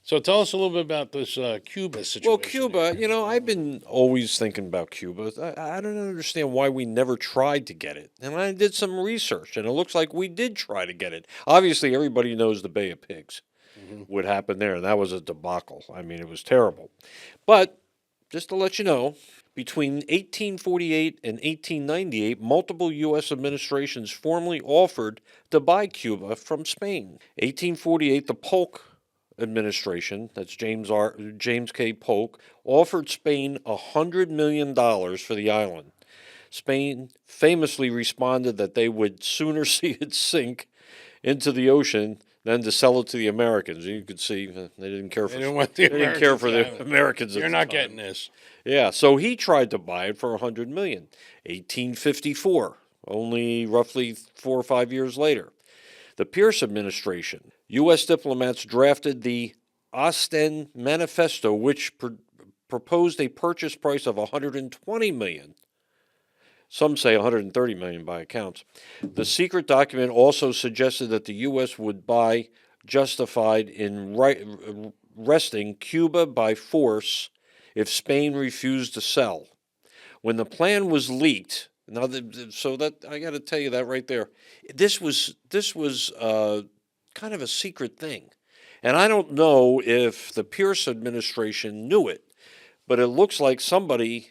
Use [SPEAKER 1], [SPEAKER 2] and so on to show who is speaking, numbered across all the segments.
[SPEAKER 1] So tell us a little bit about this Cuba situation.
[SPEAKER 2] Well, Cuba, I've been always thinking about Cuba. I don't understand why we never tried to get it. And I did some research, and it looks like we did try to get it. Obviously, everybody knows the Bay of Pigs, what happened there, and that was a debacle. I mean, it was terrible. But just to let you know, between 1848 and 1898, multiple U.S. administrations formally offered to buy Cuba from Spain. 1848, the Polk administration, that's James K. Polk, offered Spain $100 million for the island. Spain famously responded that they would sooner see it sink into the ocean than to sell it to the Americans. You could see they didn't care for
[SPEAKER 1] They didn't want the
[SPEAKER 2] they didn't care for the
[SPEAKER 1] Americans.
[SPEAKER 2] Americans. At
[SPEAKER 1] You're
[SPEAKER 2] the
[SPEAKER 1] not
[SPEAKER 2] time.
[SPEAKER 1] getting this.
[SPEAKER 2] Yeah, so he tried to buy it for $100 million. 1854, only roughly 4 or 5 years later. The Pierce administration, U.S. diplomats drafted the Ostend Manifesto, which proposed a purchase price of $120 million. Some say $130 million by accounts. The secret document also suggested that the U.S. would buy justified in wresting Cuba by force if Spain refused to sell. When the plan was leaked, so that I got to tell you that right there, this was kind of a secret thing, and I don't know if the Pierce administration knew it, but it looks like somebody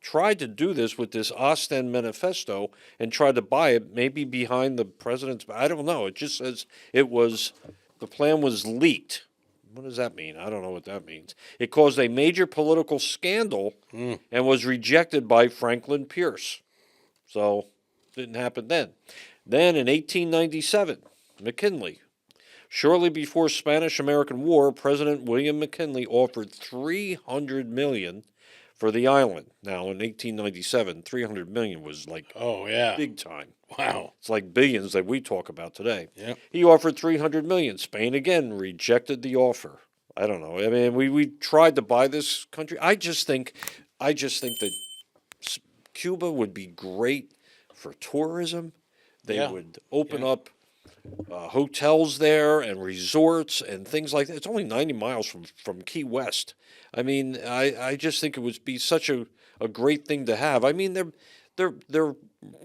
[SPEAKER 2] tried to do this with this Ostend Manifesto and tried to buy it, maybe behind the president's. I don't know. It just says the plan was leaked. What does that mean? I don't know what that means. It caused a major political scandal and was rejected by Franklin Pierce. So, didn't happen then. Then in 1897, McKinley. Shortly before Spanish-American War, President William McKinley offered $300 million for the island. Now, in 1897, $300 million was like
[SPEAKER 1] Oh yeah.
[SPEAKER 2] big time.
[SPEAKER 1] Wow.
[SPEAKER 2] It's like billions that we talk about today.
[SPEAKER 1] Yep.
[SPEAKER 2] He offered $300 million. Spain again rejected the offer. I don't know. I mean, we tried to buy this country. I just think that Cuba would be great for tourism. They
[SPEAKER 1] Yeah.
[SPEAKER 2] would open
[SPEAKER 1] Yeah.
[SPEAKER 2] up hotels there and resorts and things like that. It's only 90 miles from Key West. I mean, I just think it would be such a great thing to have. I mean, they're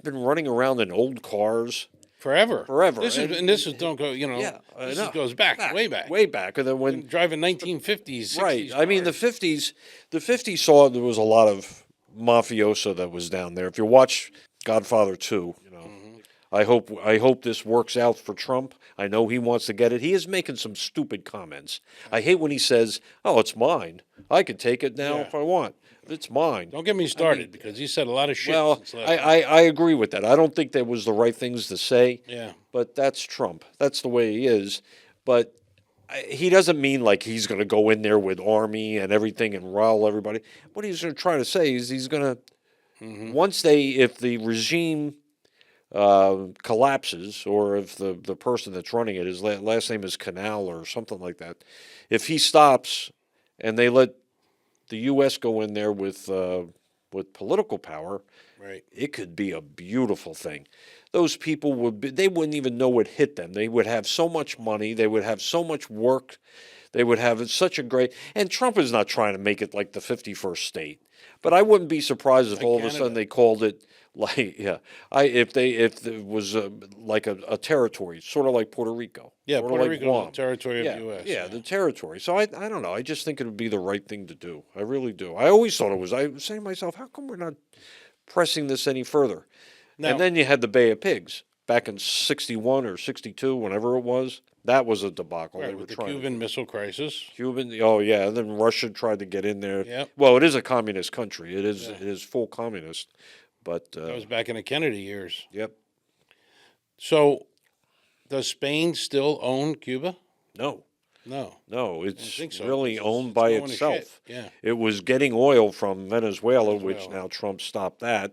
[SPEAKER 2] been running around in old cars
[SPEAKER 1] Forever.
[SPEAKER 2] forever.
[SPEAKER 1] This is don't go.
[SPEAKER 2] Yeah, I
[SPEAKER 1] This
[SPEAKER 2] know.
[SPEAKER 1] goes back, way back.
[SPEAKER 2] way back. And then when
[SPEAKER 1] Driving 1950s, 60s.
[SPEAKER 2] right, I mean the
[SPEAKER 1] cars.
[SPEAKER 2] '50s saw there was a lot of mafioso that was down there. If you watch Godfather 2, I hope this works out for Trump. I know he wants to get it. He is making some stupid comments. I hate when he says, "Oh, it's mine. I could take it now
[SPEAKER 1] Yeah.
[SPEAKER 2] if I want. It's mine."
[SPEAKER 1] Don't get me started because he said a lot of shit.
[SPEAKER 2] Well,
[SPEAKER 1] since last
[SPEAKER 2] I agree with that. I don't think that was the right things to say.
[SPEAKER 1] Yeah.
[SPEAKER 2] But that's Trump. That's the way he is. But he doesn't mean like he's going to go in there with army and everything and rile everybody. What he's trying to say is he's going to if the regime collapses, or if the person that's running it, his last name is Canal or something like that, if he stops and they let the U.S. go in there with political power,
[SPEAKER 1] Right.
[SPEAKER 2] it could be a beautiful thing. Those people they wouldn't even know what hit them. They would have so much money. They would have so much work. They would have such a great. And Trump is not trying to make it like the 51st state, but I wouldn't be surprised if
[SPEAKER 1] Like
[SPEAKER 2] all of a
[SPEAKER 1] Canada.
[SPEAKER 2] sudden they called it like if it was like a territory, sort of like Puerto Rico.
[SPEAKER 1] Yeah,
[SPEAKER 2] sort of
[SPEAKER 1] Puerto
[SPEAKER 2] like
[SPEAKER 1] Rico
[SPEAKER 2] Guam.
[SPEAKER 1] is a territory of
[SPEAKER 2] Yeah,
[SPEAKER 1] the U.S.
[SPEAKER 2] yeah, the territory. So I don't know. I just think it would be the right thing to do. I really do. I always thought it was. I was saying to myself, how come we're not pressing this any further?
[SPEAKER 1] Now,
[SPEAKER 2] And then you had the Bay of Pigs back in '61 or '62, whenever it was. That was a debacle. They
[SPEAKER 1] right,
[SPEAKER 2] were
[SPEAKER 1] with the
[SPEAKER 2] trying
[SPEAKER 1] Cuban Missile Crisis.
[SPEAKER 2] Cuban. Oh yeah, and then Russia tried to get in there.
[SPEAKER 1] Yep.
[SPEAKER 2] Well, it is a communist country. It is.
[SPEAKER 1] Yeah.
[SPEAKER 2] It is full communist. But
[SPEAKER 1] That was back in the Kennedy years.
[SPEAKER 2] yep.
[SPEAKER 1] So, does Spain still own Cuba?
[SPEAKER 2] No.
[SPEAKER 1] No.
[SPEAKER 2] No, it's
[SPEAKER 1] think so,
[SPEAKER 2] really
[SPEAKER 1] because
[SPEAKER 2] owned
[SPEAKER 1] it's
[SPEAKER 2] by
[SPEAKER 1] going to shit.
[SPEAKER 2] itself.
[SPEAKER 1] Yeah.
[SPEAKER 2] It was getting oil from Venezuela, which
[SPEAKER 1] Venezuela.
[SPEAKER 2] now Trump stopped that,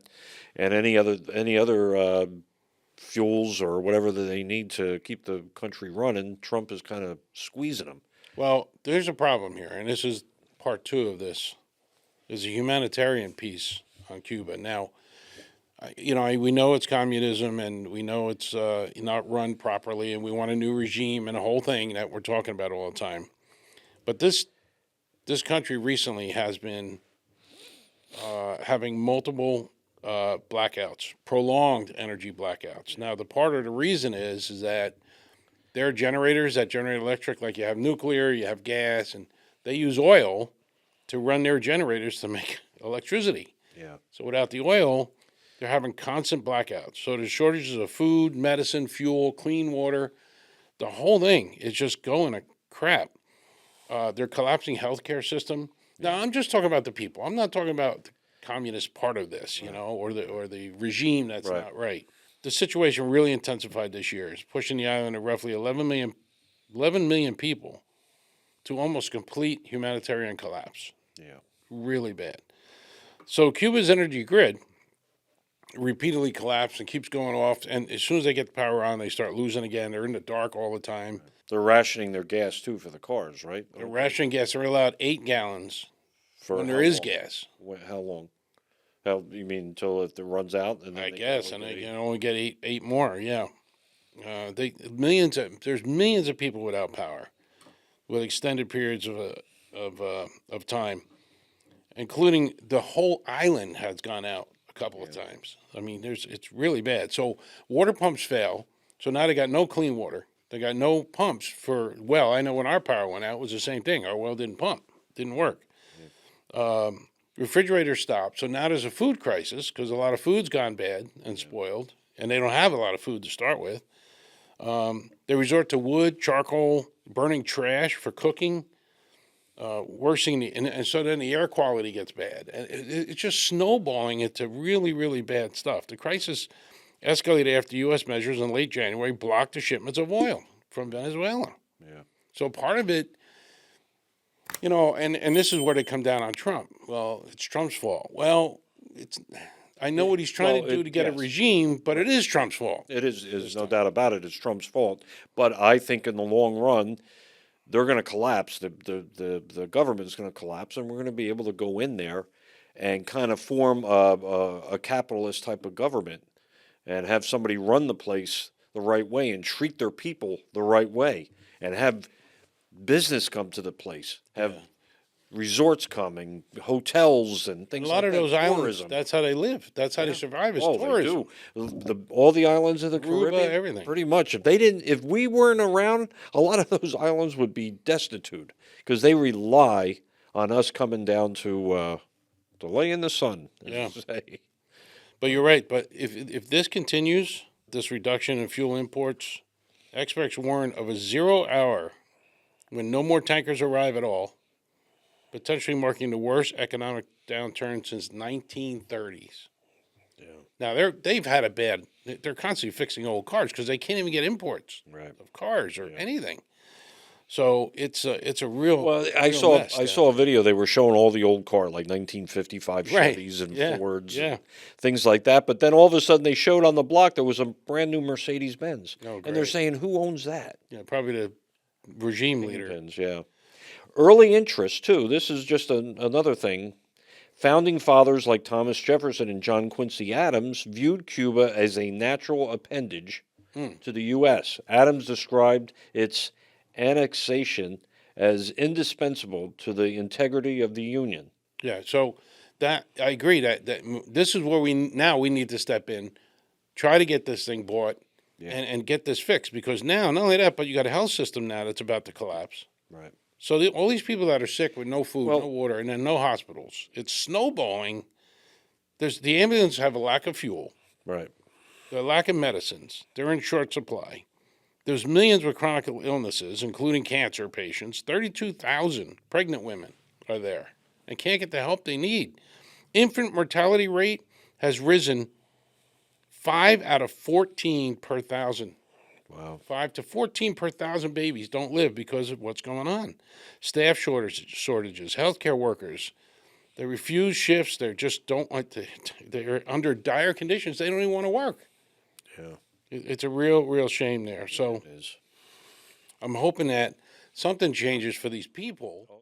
[SPEAKER 2] and any other fuels or whatever that they need to keep the country running. Trump is kind of squeezing them.
[SPEAKER 1] Well, there's a problem here, and this is part two of this. There's a humanitarian piece on Cuba. Now, we know it's communism, and we know it's not run properly, and we want a new regime and a whole thing that we're talking about all the time. But this country recently has been having multiple blackouts, prolonged energy blackouts. Now, the part of the reason is that there are generators that generate electric, like you have nuclear, you have gas, and they use oil to run their generators to make electricity.
[SPEAKER 2] Yeah.
[SPEAKER 1] So without the oil, they're having constant blackouts. So there's shortages of food, medicine, fuel, clean water. The whole thing is just going to crap. They're collapsing healthcare system. Now, I'm just talking about the people. I'm not talking about the communist part of this, or the regime that's
[SPEAKER 2] Right.
[SPEAKER 1] not right. The situation really intensified this year. It's pushing the island of roughly 11 million people to almost complete humanitarian collapse.
[SPEAKER 2] Yeah.
[SPEAKER 1] Really bad. So Cuba's energy grid repeatedly collapsed and keeps going off. And as soon as they get the power on, they start losing again. They're in the dark all the time.
[SPEAKER 2] They're rationing their gas too for the cars, right?
[SPEAKER 1] They're rationing gas. They're allowed 8 gallons
[SPEAKER 2] For
[SPEAKER 1] when
[SPEAKER 2] how
[SPEAKER 1] there is
[SPEAKER 2] long?
[SPEAKER 1] gas.
[SPEAKER 2] How long? How you mean until it runs out? And then
[SPEAKER 1] I
[SPEAKER 2] they
[SPEAKER 1] guess,
[SPEAKER 2] can
[SPEAKER 1] and
[SPEAKER 2] only
[SPEAKER 1] they
[SPEAKER 2] get
[SPEAKER 1] can only get eight more. Yeah, there's millions of people without power, with extended periods of time, including the whole island has gone out a couple of times. I mean, it's really bad. So water pumps fail. So now they got no clean water. They got no pumps for well. I know when our power went out, it was the same thing. Our well didn't pump, didn't work. Refrigerators stopped. So now there's a food crisis because a lot of food's gone bad and spoiled, and they don't have a lot of food to start with. They resort to wood, charcoal, burning trash for cooking, worsening and so then the air quality gets bad. And it's just snowballing into really, really bad stuff. The crisis escalated after U.S. measures in late January blocked the shipments of oil from Venezuela.
[SPEAKER 2] Yeah.
[SPEAKER 1] So part of it, and this is where they come down on Trump. Well, it's Trump's fault. Well, I know what he's trying to do to get a regime, but it is Trump's fault.
[SPEAKER 2] It is no doubt about it. It's Trump's fault. But I think in the long run, they're going to collapse. The government is going to collapse, and we're going to be able to go in there and kind of form a capitalist type of government and have somebody run the place the right way and treat their people the right way and have business come to the place, have resorts coming, hotels and things
[SPEAKER 1] A lot
[SPEAKER 2] like
[SPEAKER 1] of
[SPEAKER 2] that.
[SPEAKER 1] those islands,
[SPEAKER 2] Tourism.
[SPEAKER 1] that's how they live. That's how they survive is
[SPEAKER 2] Oh,
[SPEAKER 1] tourism.
[SPEAKER 2] they do. All the islands of the
[SPEAKER 1] Cuba,
[SPEAKER 2] Caribbean,
[SPEAKER 1] everything.
[SPEAKER 2] pretty much. If we weren't around, a lot of those islands would be destitute because they rely on us coming down to lay in the sun. As
[SPEAKER 1] Yeah.
[SPEAKER 2] you say.
[SPEAKER 1] But you're right. But if this continues, this reduction in fuel imports, experts warn of a 0 hour when no more tankers arrive at all, potentially marking the worst economic downturn since 1930s.
[SPEAKER 2] Yeah.
[SPEAKER 1] Now they've had a bad. They're constantly fixing old cars because they can't even get imports
[SPEAKER 2] Right.
[SPEAKER 1] of cars or anything. So it's a real.
[SPEAKER 2] Well, I
[SPEAKER 1] real
[SPEAKER 2] saw
[SPEAKER 1] mess
[SPEAKER 2] I
[SPEAKER 1] down
[SPEAKER 2] saw a video. They were showing all the old car, like 1955
[SPEAKER 1] Right.
[SPEAKER 2] Chevys and
[SPEAKER 1] Yeah.
[SPEAKER 2] Fords,
[SPEAKER 1] Yeah.
[SPEAKER 2] and things like that. But then all of a sudden, they showed on the block there was a brand new Mercedes Benz,
[SPEAKER 1] Oh,
[SPEAKER 2] and they're
[SPEAKER 1] great.
[SPEAKER 2] saying, "Who owns that?"
[SPEAKER 1] Yeah, probably the regime leader.
[SPEAKER 2] Benz, yeah. Early interest too. This is just another thing. Founding fathers like Thomas Jefferson and John Quincy Adams viewed Cuba as a natural appendage to the U.S. Adams described its annexation as indispensable to the integrity of the Union.
[SPEAKER 1] Yeah, so that I agree that this is where we need to step in, try to get this thing bought, and get this fixed because now not only that, but you got a health system now that's about to collapse.
[SPEAKER 2] Right.
[SPEAKER 1] So all these people that are sick with no food, no water, and then no hospitals, it's snowballing. The ambulances have a lack of fuel,
[SPEAKER 2] Right.
[SPEAKER 1] the lack of medicines. They're in short supply. There's millions with chronic illnesses, including cancer patients. 32,000 pregnant women are there and can't get the help they need. Infant mortality rate has risen 5 out of 14 per thousand.
[SPEAKER 2] Wow.
[SPEAKER 1] 5 to 14 per thousand babies don't live because of what's going on. Staff shortages, healthcare workers. They refuse shifts. They just don't want to. They're under dire conditions. They don't even want to work.
[SPEAKER 2] Yeah.
[SPEAKER 1] It's a real shame there. So
[SPEAKER 2] It is.
[SPEAKER 1] I'm hoping that something changes for these people.